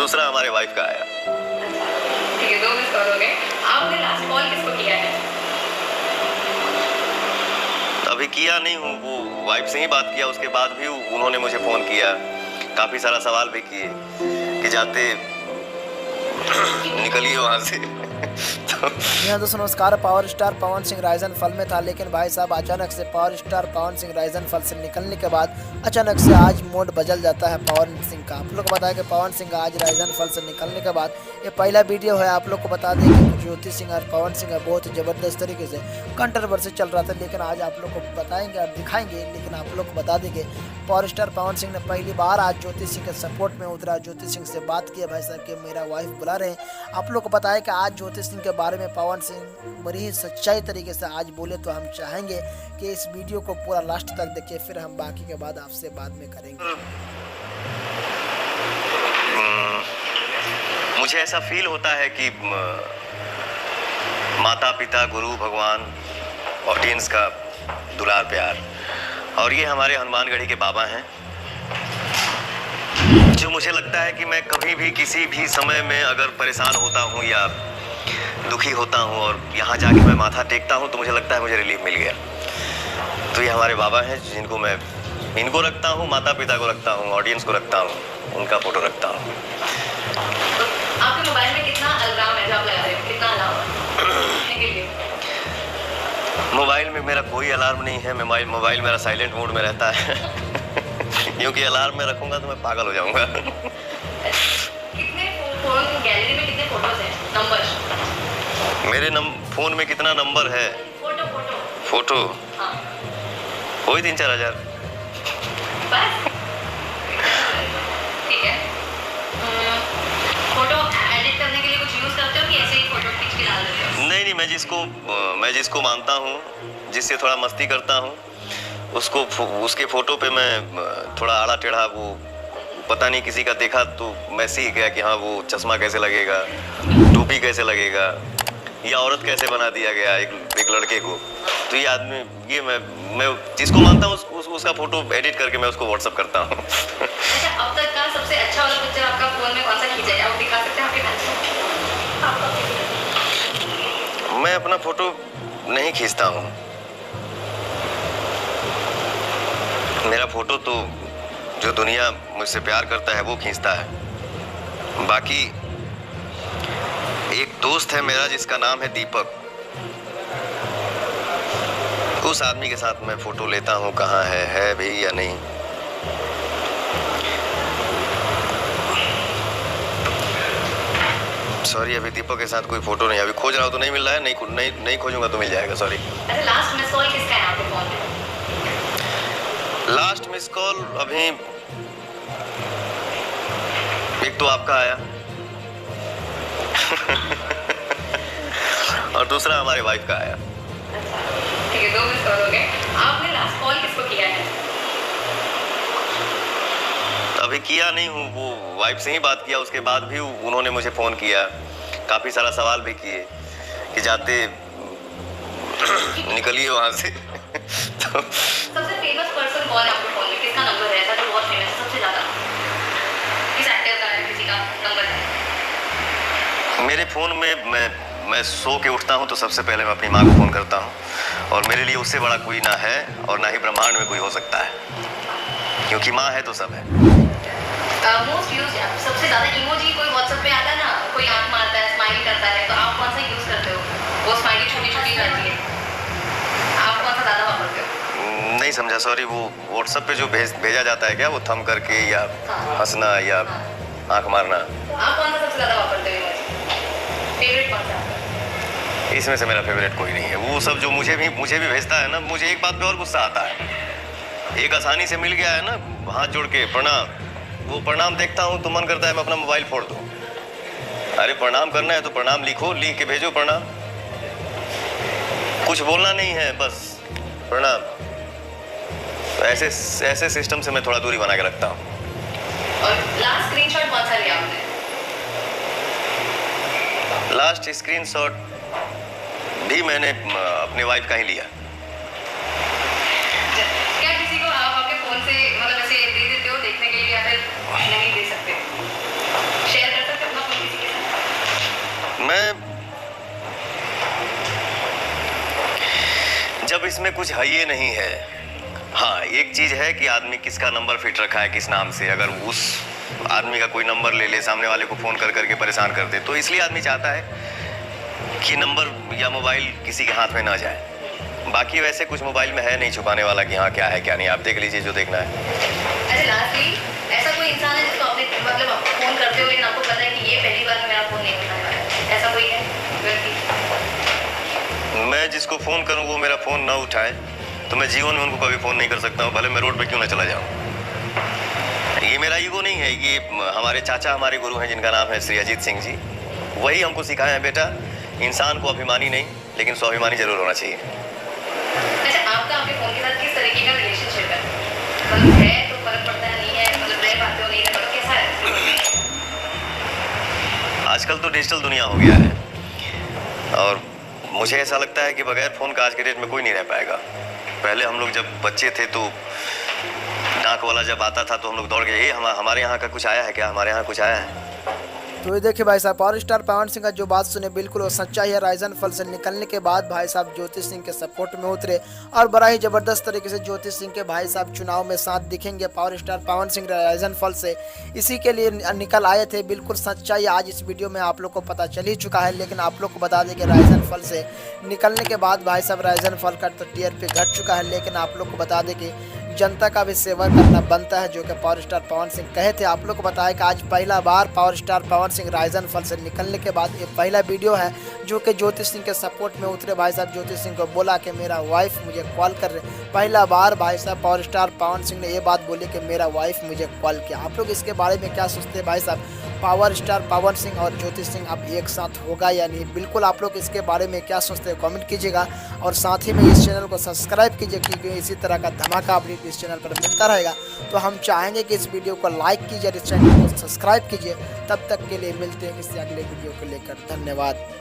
दूसरा हमारे वाइफ का आया। ठीक है, 2 मिस कॉल हो गए। आपने लास्ट कॉल किसको किया है? अभी किया नहीं हूँ, वो वाइफ से ही बात किया, उसके बाद भी उन्होंने मुझे फ़ोन किया, काफ़ी सारा सवाल भी किए कि जाते निकलिए वहाँ से। तो यहाँ दोस्तों नमस्कार। Power star Pawan Singh Ryzen फल में था, लेकिन भाई साहब अचानक से power star Pawan Singh Ryzen फल से निकलने के बाद अचानक से आज मोड बदल जाता है पवन सिंह का। आप लोग को बताया कि पवन सिंह आज राइजन फल से निकलने के बाद ये पहला वीडियो है। आप लोग को बता दें कि ज्योति सिंह और पवन सिंह का बहुत ज़बरदस्त तरीके से कंट्रोवर्सी चल रहा था, लेकिन आज आप लोग को बताएंगे और दिखाएंगे। लेकिन आप लोग को बता देंगे पावर स्टार पवन सिंह ने पहली बार आज ज्योति सिंह के सपोर्ट में उतरा, ज्योति सिंह से बात किया भाई साहब कि मेरा वाइफ बुला रहे हैं। आप लोग को बताया कि आज ज्योति सिंह के बारे में पवन सिंह बड़ी ही सच्चाई तरीके से आज बोले, तो हम चाहेंगे कि इस वीडियो को पूरा लास्ट तक देखिए, फिर हम बाकी के बाद आपसे बाद में करेंगे। मुझे ऐसा फील होता है कि माता पिता गुरु भगवान ऑडियंस का दुलार प्यार, और ये हमारे हनुमानगढ़ी के बाबा हैं, जो मुझे लगता है कि मैं कभी भी किसी भी समय में अगर परेशान होता हूँ या दुखी होता हूँ और यहाँ जाके मैं माथा टेकता हूँ तो मुझे लगता है मुझे रिलीफ मिल गया। तो ये हमारे बाबा हैं जिनको मैं इनको रखता हूँ, माता पिता को रखता हूँ, ऑडियंस को रखता हूँ, उनका फोटो रखता हूँ। आपके मोबाइल में कितना अलार्म है जो आप लगा रहे हो? कितना अलार्म के लिए? मोबाइल में मेरा कोई अलार्म नहीं है। मोबाइल मेरा साइलेंट मोड में रहता है क्योंकि अलार्म में रखूँगा तो मैं पागल हो जाऊँगा। कितने फोन गैलरी में कितने फोटोज हैं? नंबर मेरे फ़ोन में कितना नंबर है? फोटो हाँ। वही 3-4 हज़ार। बस ठीक है। फोटो एडिट करने के लिए कुछ यूज़ करते हो कि ऐसे ही फोटो खींच के डाल देते हो? नहीं, मैं जिसको मानता हूँ, जिससे थोड़ा मस्ती करता हूँ, उसके फ़ोटो पे मैं थोड़ा आड़ा टेढ़ा, वो पता नहीं किसी का देखा तो मैं सीख गया कि हाँ वो चश्मा कैसे लगेगा, टोपी कैसे लगेगा, या औरत कैसे बना दिया गया एक लड़के को। तो ये आदमी, ये मैं जिसको मानता हूँ उसका फ़ोटो एडिट करके मैं उसको व्हाट्सअप करता हूँ। अच्छा, अब तक का सबसे अच्छा वाला पिक्चर आपका फ़ोन में कौन सा खींचा है? आप दिखा सकते हैं आपके? मैं अपना फ़ोटो नहीं खींचता हूँ। मेरा फ़ोटो तो जो दुनिया मुझसे प्यार करता है वो खींचता है। बाकी एक दोस्त है मेरा जिसका नाम है दीपक, उस आदमी के साथ मैं फ़ोटो लेता हूँ, कहाँ है भी या नहीं। सॉरी, अभी दीपक के साथ कोई फ़ोटो नहीं, अभी खोज रहा हूँ तो नहीं मिल रहा है, नहीं खोजूंगा तो मिल जाएगा। सॉरी। अच्छा, लास्ट मिस कॉल किसका है आपके फ़ोन में? लास्ट मिस कॉल अभी एक तो आपका आया और दूसरा हमारे वाइफ का आया। अच्छा ठीक है, 2 मिस कॉल हो गए। आपने लास्ट कॉल किसको किया है? अभी किया नहीं हूँ, वो वाइफ से ही बात किया, उसके बाद भी उन्होंने मुझे फ़ोन किया, काफ़ी सारा सवाल भी किए कि जाते निकलिए वहाँ से। तो सबसे फेमस पर्सन कौन है आपके फ़ोन में? किसका नंबर है ऐसा जो बहुत फेमस है सबसे ज़्यादा? किस एक्टर का है, किसी का नंबर है? मेरे फ़ोन में मैं सो के उठता हूँ तो सबसे पहले मैं अपनी माँ को फ़ोन करता हूँ, और मेरे लिए उससे बड़ा कोई ना है और ना ही ब्रह्मांड में कोई हो सकता है, क्योंकि माँ है तो सब है। मोस्ट यूज सबसे ज़्यादा इमोजी कोई व्हाट्सएप पे आता है ना, कोई आँख मारता है, स्माइल करता है, तो आप कौन सा यूज़ करते हो? वो स्माइली छोटी छोटी रहती है, आप कौन सा ज़्यादा वापरते हो? नहीं समझा, सॉरी। वो व्हाट्सएप पे जो भेजा जाता है क्या, वो थम करके या हंसना या आँख मारना? आप कौन सा सबसे ज़्यादा वापरते हो? फेवरेट कौन सा आपका? इसमें से मेरा फेवरेट कोई नहीं है। वो सब जो मुझे भी भेजता है ना, मुझे एक बात पे और गुस्सा आता है, एक आसानी से मिल गया है ना, हाथ जोड़ के प्रणाम, वो प्रणाम देखता हूँ तो मन करता है मैं अपना मोबाइल फोड़ दूँ। अरे प्रणाम करना है तो प्रणाम लिखो, लिख के भेजो प्रणाम, कुछ बोलना नहीं है, बस प्रणाम। तो ऐसे सिस्टम से मैं थोड़ा दूरी बना के रखता हूँ। और लास्ट स्क्रीनशॉट कौन सा लिया आपने? लास्ट स्क्रीनशॉट भी मैंने अपने वाइफ का ही लिया। क्या किसी को आप आपके फ़ोन से मतलब ऐसे दे देते हो देखने के लिए, या फिर नहीं दे सकते? शेयर अब इसमें कुछ है ये नहीं है। हाँ, एक चीज़ है कि आदमी किसका नंबर फिट रखा है किस नाम से, अगर उस आदमी का कोई नंबर ले ले, सामने वाले को फ़ोन कर करके परेशान कर दे, तो इसलिए आदमी चाहता है कि नंबर या मोबाइल किसी के हाथ में ना जाए। बाकी वैसे कुछ मोबाइल में है नहीं छुपाने वाला कि हाँ क्या है क्या नहीं, आप देख लीजिए जो देखना है। अच्छा, लास्टली ऐसा कोई इंसान है जिसको आपने मतलब आप फ़ोन करते हो लेकिन आपको पता है कि ये पहली बार मेरा फ़ोन नहीं उठाने वाला है, ऐसा कोई है व्यक्ति? मैं जिसको फ़ोन करूँ वो मेरा फ़ोन ना उठाए तो मैं जीवन में उनको कभी फ़ोन नहीं कर सकता हूँ, भले मैं रोड पे क्यों ना चला जाऊँ। ये मेरा ईगो नहीं है, ये हमारे चाचा हमारे गुरु हैं जिनका नाम है श्री अजीत सिंह जी, वही हमको सिखाए हैं बेटा, इंसान को अभिमानी नहीं लेकिन स्वाभिमानी जरूर होना चाहिए। अच्छा, आपका आपके फ़ोन के साथ किस तरीके का रिलेशनशिप है? मतलब है तो फर्क पड़ता है, नहीं है मतलब रह पाते हो नहीं रह पाते, कैसा है? आजकल तो डिजिटल दुनिया हो गया है और मुझे ऐसा लगता है कि बगैर फ़ोन का आज के डेट में कोई नहीं रह पाएगा। पहले हम लोग जब बच्चे थे तो डाक वाला जब आता था तो हम लोग दौड़ के ये हमारे यहाँ का कुछ आया है क्या, हमारे यहाँ कुछ आया है। तो ये देखिए भाई साहब, पावर स्टार पवन सिंह का जो बात सुने बिल्कुल वो सच्चाई है। राइजन फल से निकलने के बाद भाई साहब ज्योति सिंह के सपोर्ट में उतरे और बड़ा ही जबरदस्त तरीके से ज्योति सिंह के भाई साहब चुनाव में साथ दिखेंगे power star Pawan Singh Ryzen फल से, इसी के लिए निकल आए थे। बिल्कुल सच्चाई आज इस वीडियो में आप लोग को पता चल ही चुका है, लेकिन आप लोग को बता दें कि राइजन फल से निकलने के बाद भाई साहब राइजन फल का तो टीआरपी घट चुका है, लेकिन आप लोग को बता दें कि जनता का भी सेवा करना बनता है, जो कि पावर स्टार पवन सिंह कहे थे। आप लोग को बताया कि आज पहला बार power star Pawan Singh Ryzen फल से निकलने के बाद ये पहला वीडियो है जो कि ज्योति सिंह के सपोर्ट में उतरे। भाई साहब ज्योति सिंह को बोला कि मेरा वाइफ मुझे कॉल कर रहे, पहला बार भाई साहब पावर स्टार पवन सिंह ने ये बात बोली कि मेरा वाइफ मुझे कॉल किया। आप लोग इसके बारे में क्या सोचते हैं भाई साहब? पावर स्टार पवन सिंह और ज्योति सिंह अब एक साथ होगा या नहीं? बिल्कुल आप लोग इसके बारे में क्या सोचते हैं कमेंट कीजिएगा और साथ ही में इस चैनल को सब्सक्राइब कीजिए क्योंकि इसी तरह का धमाका अपडेट इस चैनल पर मिलता रहेगा। तो हम चाहेंगे कि इस वीडियो को लाइक कीजिए और इस चैनल को सब्सक्राइब कीजिए। तब तक के लिए मिलते हैं किसी अगले वीडियो को लेकर। धन्यवाद।